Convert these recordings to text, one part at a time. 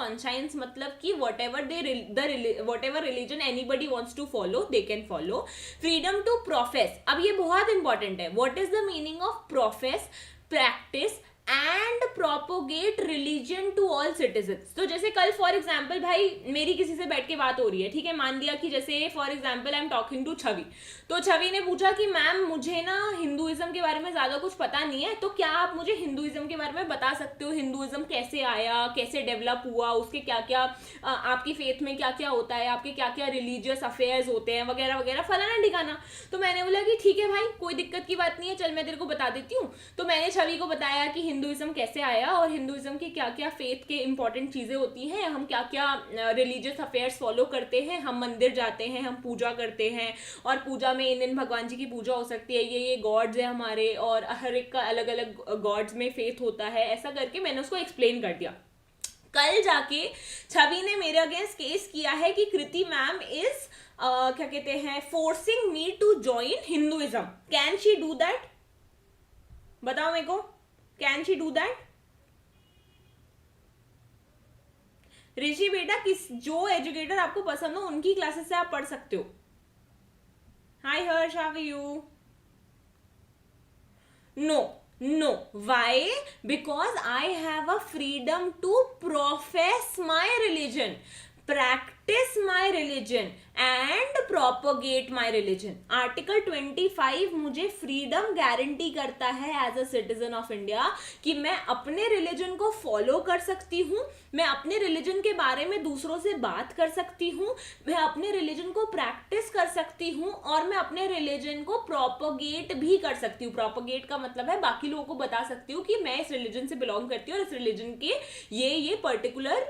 Conscience मतलब कि whatever religion anybody wants to follow they can follow. Freedom to profess, अब ये बहुत इंपॉर्टेंट है. What is the meaning of profess? Practice and propagate religion to all citizens. तो जैसे कल for example भाई मेरी किसी से बैठ के बात हो रही है, ठीक है, मान लिया कि जैसे for example I am talking to Chhavi, तो छवि ने पूछा कि मैम मुझे ना हिंदुइज्म के बारे में ज्यादा कुछ पता नहीं है, तो क्या आप मुझे हिंदुइज्म के बारे में बता सकते हो, हिंदुइज्म कैसे आया, कैसे डेवलप हुआ, उसके क्या क्या आपकी फेथ में क्या क्या होता है, आपके क्या क्या रिलीजियस अफेयर्स होते हैं वगैरह वगैरह फलाना ठिकाना. तो मैंने बोला कि ठीक है भाई कोई दिक्कत की बात नहीं है, चल मैं तेरे को बता देती हूँ. तो मैंने छवि को बताया कि हिंदुइज्म कैसे आया और हिंदुइज्म की क्या क्या फेथ के इंपॉर्टेंट चीजें होती हैं, हम क्या क्या रिलीजियस अफेयर्स फॉलो करते हैं, हम मंदिर जाते हैं, हम पूजा करते हैं, और पूजा में इन भगवान जी की पूजा हो सकती है, ये गॉड्स है हमारे, और हर एक का अलग अलग गॉड्स में फेथ होता है. ऐसा करके मैंने उसको एक्सप्लेन कर दिया. कल जाके छवि ने मेरे अगेंस्ट केस किया है कि कृति मैम इज क्या कहते हैं forcing me to join Hinduism. Can she do that? बताओ मेरे को, can she do that? Rishi बेटा, किस जो एजुकेटर आपको पसंद हो उनकी क्लासेस से आप पढ़ सकते हो. Hi Harsh, how are you? No, why? Because I have a freedom to profess my religion, practice my religion and propagate my religion. Article 25 मुझे फ्रीडम गारंटी करता है as a citizen of India कि मैं अपने रिलीजन को follow कर सकती हूँ, मैं अपने रिलीजन के बारे में दूसरों से बात कर सकती हूँ, मैं अपने रिलीजन को प्रैक्टिस कर सकती हूँ, और मैं अपने रिलीजन को प्रोपोगेट भी कर सकती हूँ. प्रोपोगेट का मतलब है बाकी लोगों को बता सकती हूँ कि मैं इस रिलीजन से बिलोंग करती हूँ और इस रिलीजन के ये पर्टिकुलर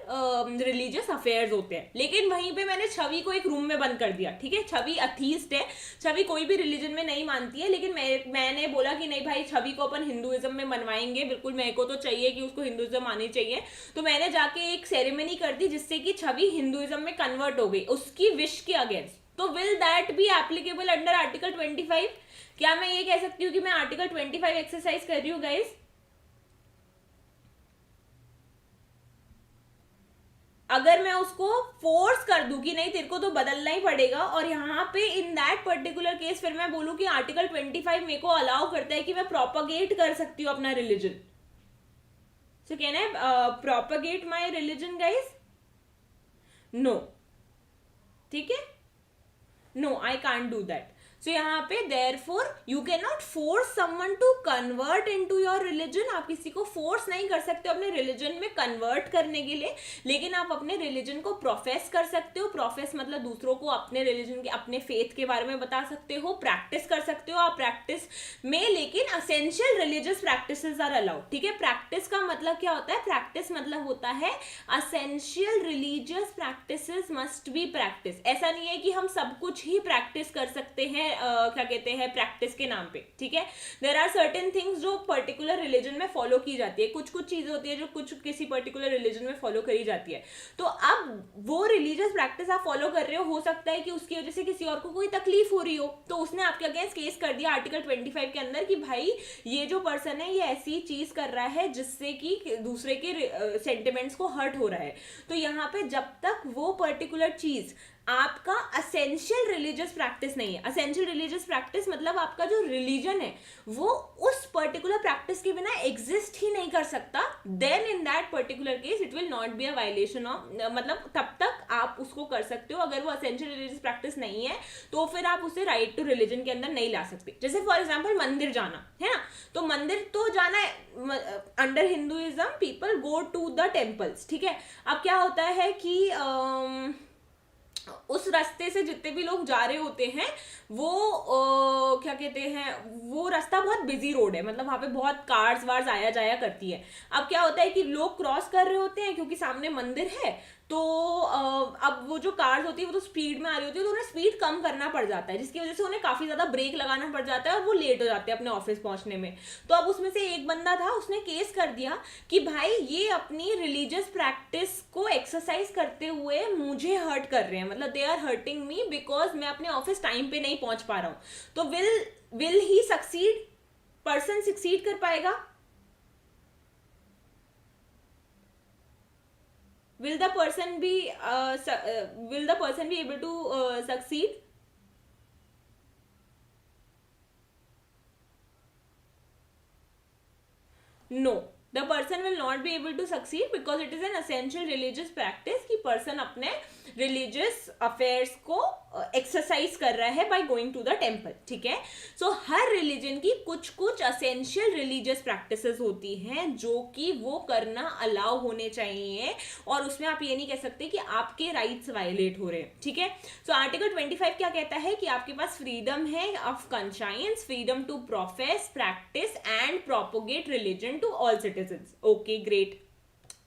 रिलीजियस अफेयर्स होते हैं. लेकिन वहीं पे मैंने छवि को एक रूम में बंद कर दिया. ठीक है, छवि अथीस्ट है, छवि कोई भी रिलीजन में नहीं मानती है, लेकिन मैंने बोला कि नहीं भाई छवि को अपन हिंदुइज्म में मनवाएंगे, बिल्कुल मेरे को तो चाहिए कि उसको हिंदुइज्म आनी चाहिए. तो मैंने जाके एक सेरेमनी कर दी जिससे कि छवि हिंदुइज्म में कन्वर्ट हो गई उसकी विश के अगेंस्ट. तो will that be applicable under article 25? क्या मैं ये कह सकती हूँ कि मैं आर्टिकल 25 एक्सरसाइज कर रही हूँ गाइस? अगर मैं उसको फोर्स कर दूं कि नहीं तेरे को तो बदलना ही पड़ेगा, और यहाँ पे इन दैट पर्टिकुलर केस फिर मैं बोलूं कि आर्टिकल 25 मेरे को अलाउ करता है कि मैं प्रोपोगेट कर सकती हूँ अपना religion. So can I propagate my religion guys? No. ठीक है, no I can't do that. So यहाँ पे therefore you cannot force someone to convert into your religion. आप किसी को फोर्स नहीं कर सकते अपने रिलीजन में कन्वर्ट करने के लिए, लेकिन आप अपने रिलीजन को प्रोफेस कर सकते हो. प्रोफेस मतलब दूसरों को अपने रिलीजन के अपने फेथ के बारे में बता सकते हो, प्रैक्टिस कर सकते हो आप प्रैक्टिस में, लेकिन essential religious practices are allowed. ठीक है, प्रैक्टिस का मतलब क्या होता है? प्रैक्टिस मतलब होता है essential religious practices must be practice. ऐसा नहीं है कि हम सब कुछ ही प्रैक्टिस कर सकते हैं क्या कहते हैं प्रैक्टिस के नाम पे. ठीक है, देयर आर सर्टेन थिंग्स जो पर्टिकुलर रिलीजन में फॉलो की जाती है, कुछ कुछ चीजें होती है जो कुछ किसी पर्टिकुलर रिलीजन में फॉलो करी जाती है. तो अब वो रिलीजियस प्रैक्टिस आप फॉलो कर रहे हो सकता है कि उसकी वजह से किसी और को कोई तकलीफ हो रही हो, तो उसने आपके अगेंस्ट केस कर दिया आर्टिकल 25 के अंदर कि भाई ये जो पर्सन है ये ऐसी चीज कर रहा है जिससे कि दूसरे के सेंटिमेंट्स को हर्ट हो रहा है. तो यहाँ पे जब तक वो पर्टिकुलर चीज आपका असेंशियल रिलीजियस प्रैक्टिस नहीं है, असेंशियल रिलीजियस प्रैक्टिस मतलब आपका जो रिलीजन है वो उस पर्टिकुलर प्रैक्टिस के बिना एग्जिस्ट ही नहीं कर सकता, then in that particular case it will not be a violation of, मतलब तब तक आप उसको कर सकते हो. अगर वो असेंशियल रिलीजियस प्रैक्टिस नहीं है तो फिर आप उसे राइट टू रिलीजन के अंदर नहीं ला सकते. जैसे फॉर एग्जाम्पल मंदिर जाना है ना, तो मंदिर तो जाना है under Hinduism, people go to the temples. ठीक है, अब क्या होता है कि उस रास्ते से जितने भी लोग जा रहे होते हैं वो क्या कहते हैं वो रास्ता बहुत बिजी रोड है, मतलब वहां पे बहुत कार्स वार्स आया जाया करती है. अब क्या होता है कि लोग क्रॉस कर रहे होते हैं क्योंकि सामने मंदिर है, तो अब वो जो कार्स होती है वो तो स्पीड में आ रही होती है, तो उन्हें स्पीड कम करना पड़ जाता है, जिसकी वजह से उन्हें काफी ज्यादा ब्रेक लगाना पड़ जाता है और वो लेट हो जाते हैं अपने ऑफिस पहुंचने में. तो अब उसमें से एक बंदा था, उसने केस कर दिया कि भाई ये अपनी रिलीजियस प्रैक्टिस को एक्सरसाइज करते हुए मुझे हर्ट कर रहे हैं, मतलब they are hurting me because मैं अपने ऑफिस टाइम पे नहीं पहुंच पा रहा हूं. तो will he succeed? Person succeed कर पाएगा? will the person be will the person be able to succeed? No, the person will not be able to succeed because it is an essential religious practice कि person अपने religious affairs को exercise कर रहा है by going to the temple, ठीक है. सो हर religion की कुछ कुछ असेंशियल रिलीजियस प्रैक्टिसेस होती हैं जो कि वो करना अलाउ होने चाहिए, और उसमें आप ये नहीं कह सकते कि आपके राइट्स वायलेट हो रहे हैं, ठीक है. सो आर्टिकल 25 क्या कहता है कि आपके पास फ्रीडम है of conscience, freedom to profess, practice and propagate religion to all citizens. Okay, great.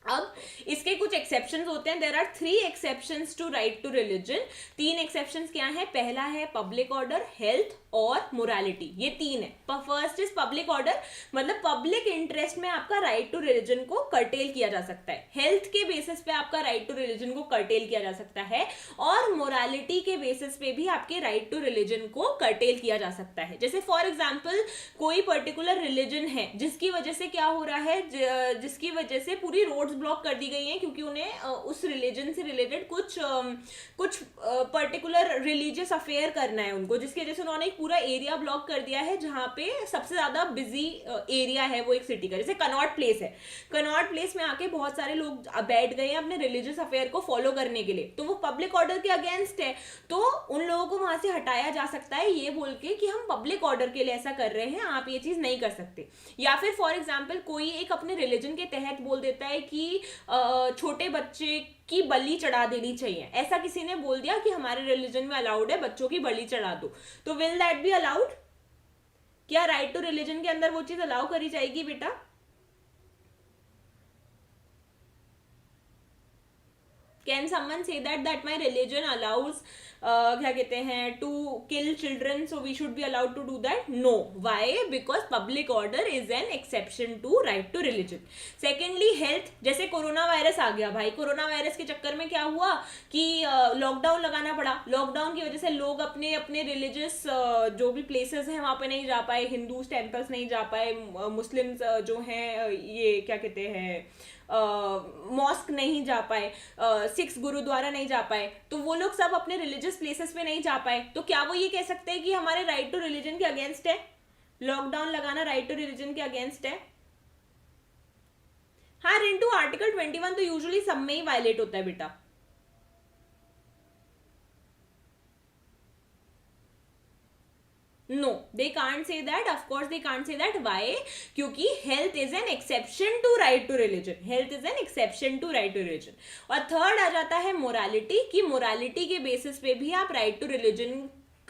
अब इसके कुछ एक्सेप्शंस होते हैं. There are 3 exceptions to right to religion. 3 exceptions क्या है? पहला है पब्लिक ऑर्डर, हेल्थ और मोरालिटी. ये 3 है. फर्स्ट इज पब्लिक ऑर्डर, मतलब पब्लिक इंटरेस्ट में आपका राइट टू रिलीजन को कर्टेल किया जा सकता है. हेल्थ के बेसिस पे आपका राइट टू रिलीजन को कर्टेल किया जा सकता है, और मोरालिटी के बेसिस पे भी आपके राइट टू रिलीजन को कर्टेल किया जा सकता है. जैसे फॉर एग्जाम्पल कोई पर्टिकुलर रिलीजन है जिसकी वजह से क्या हो रहा है, जिसकी वजह से पूरी रोड ब्लॉक कर दी गई हैं क्योंकि उन्हें उस रिलीजन से रिलेटेड कुछ पर्टिकुलर रिलीजियस अफेयर करना है उनको, जिसकी वजह से उन्होंने एक पूरा एरिया ब्लॉक कर दिया है जहां पे सबसे ज्यादा बिजी एरिया है वो एक सिटी का. जैसे कनॉट प्लेस है, कनॉट प्लेस में आके बहुत सारे लोग बैठ गए हैं अपने रिलीजियस अफेयर को फॉलो करने के लिए, तो वो पब्लिक ऑर्डर के अगेंस्ट है, तो उन लोगों को वहां से हटाया जा सकता है ये बोल के कि हम पब्लिक ऑर्डर के लिए ऐसा कर रहे हैं, आप ये चीज नहीं कर सकते. या फिर फॉर एग्जाम्पल कोई एक अपने रिलीजन के तहत बोल देता है कि छोटे बच्चे की बलि चढ़ा देनी चाहिए. ऐसा किसी ने बोल दिया कि हमारे रिलीजन में अलाउड है बच्चों की बलि चढ़ा दो, तो विल दैट बी अलाउड? क्या राइट टू रिलीजन के अंदर वो चीज अलाउ करी जाएगी बेटा? Can someone say that my religion allows क्या कहते हैं to kill children, so we should be allowed to do that? No. Why? Because public order is an exception to right to religion. Secondly health. जैसे corona virus आ गया भाई, corona virus के चक्कर में क्या हुआ कि लॉकडाउन लगाना पड़ा. लॉकडाउन की वजह से लोग अपने अपने रिलीजियस जो भी प्लेसेस हैं वहां पे नहीं जा पाए, हिंदूज टेम्पल्स नहीं जा पाए, मुस्लिम्स जो हैं ये क्या कहते हैं मॉस्क नहीं जा पाए, सिक्स गुरुद्वारा नहीं जा पाए, तो वो लोग सब अपने रिलीजियस प्लेसेस पे नहीं जा पाए, तो क्या वो ये कह सकते हैं कि हमारे राइट टू रिलीजन के अगेंस्ट है? लॉकडाउन लगाना राइट टू रिलीजन के अगेंस्ट है? हाँ, रिंटू आर्टिकल 21 तो यूजुअली सब में ही वायलेट होता है बेटा. No, they can't say that. Of course they can't say that. Why? क्योंकि health is an exception to right to religion. Health is an exception to right to religion. और third आ जाता है morality, कि morality के basis पे भी आप right to religion,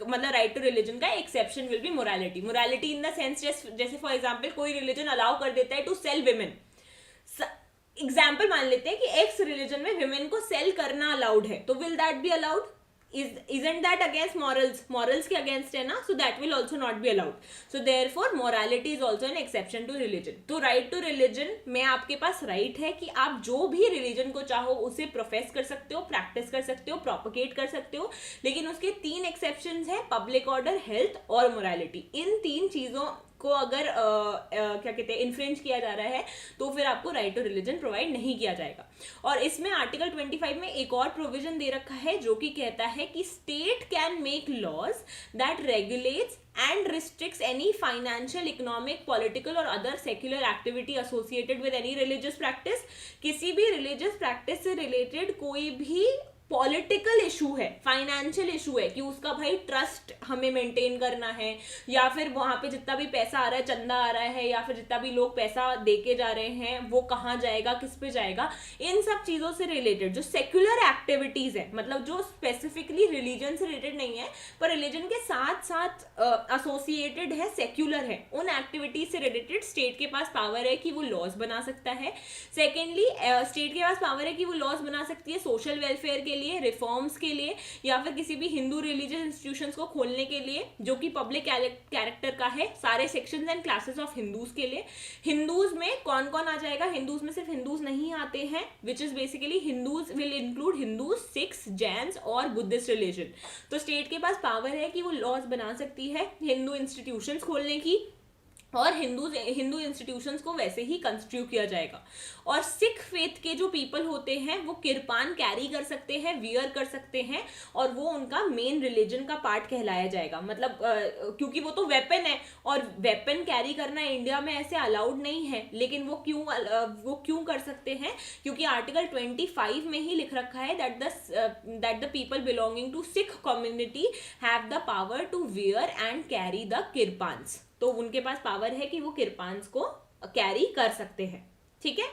मतलब राइट टू रिलीजन का exception will be morality. Morality in the sense जैसे फॉर एग्जाम्पल कोई रिलीजन अलाउ कर देता है टू सेल विमेन. एग्जाम्पल मान लेते हैं कि एक्स रिलीजन में विमेन को सेल करना अलाउड है, तो will that be allowed? Isn't that against morals? Morals के against है ना, so that will also not be allowed. So therefore morality is also an exception to religion. तो right to religion में आपके पास right है कि आप जो भी religion को चाहो उसे प्रोफेस कर सकते हो, प्रैक्टिस कर सकते हो, प्रोपोगेट कर सकते हो, लेकिन उसके 3 exceptions हैं, पब्लिक ऑर्डर, हेल्थ और मोरालिटी. इन 3 चीजों को अगर क्या कहते हैं इन्फ्रिंज किया जा रहा है तो फिर आपको राइट टू रिलीजन प्रोवाइड नहीं किया जाएगा. और इसमें आर्टिकल 25 में एक और प्रोविजन दे रखा है जो कि कहता है कि state can make laws that regulates and restricts any financial, economic, political or other secular activity associated with any religious practice. किसी भी religious practice से related कोई भी पॉलिटिकल इशू है, फाइनेंशियल इशू है कि उसका भाई ट्रस्ट हमें मेंटेन करना है, या फिर वहां पे जितना भी पैसा आ रहा है, चंदा आ रहा है, या फिर जितना भी लोग पैसा देके जा रहे हैं वो कहाँ जाएगा, किस पे जाएगा, इन सब चीजों से रिलेटेड जो सेक्युलर एक्टिविटीज है, मतलब जो स्पेसिफिकली रिलीजन से रिलेटेड नहीं है पर रिलीजन के साथ साथ एसोसिएटेड है, सेक्युलर है, उन एक्टिविटीज से रिलेटेड स्टेट के पास पावर है कि वो लॉज बना सकता है. सेकेंडली स्टेट के पास पावर है कि वो लॉज बना सकती है सोशल वेलफेयर के लिए, रिफॉर्म्स के लिए, या फिर किसी भी हिंदू रिलीजियस इंस्टीट्यूशंस को खोलने के लिए जो कि पब्लिक कैरेक्टर का है, सारे sections and classes of Hindus के लिए. हिंदूज में कौन कौन आ जाएगा? हिंदूज में सिर्फ हिंदूज नहीं आते हैं, which is basically Hindus will include Hindus, Sikhs, Jains और बुद्धिस्ट रिलीजन. तो स्टेट के पास पावर है कि वो लॉज बना सकती है हिंदू इंस्टीट्यूशंस खोलने की, और हिंदू इंस्टीट्यूशंस को वैसे ही कंस्टिट्यूट किया जाएगा। और सिख फेथ के जो पीपल होते हैं वो किरपान कैरी कर सकते हैं, वियर कर सकते हैं, और वो उनका मेन रिलीजन का पार्ट कहलाया जाएगा। मतलब क्योंकि वो तो वेपन है, और वेपन कैरी करना इंडिया में ऐसे अलाउड नहीं है। लेकिन वो क्यों कर सकते हैं? क्योंकि आर्टिकल 25 में ही लिख रखा है that the people belonging to Sikh community have the power to wear and carry the kirpans. तो उनके पास पावर है कि वो किरपान्स को कैरी कर सकते हैं। ठीक है।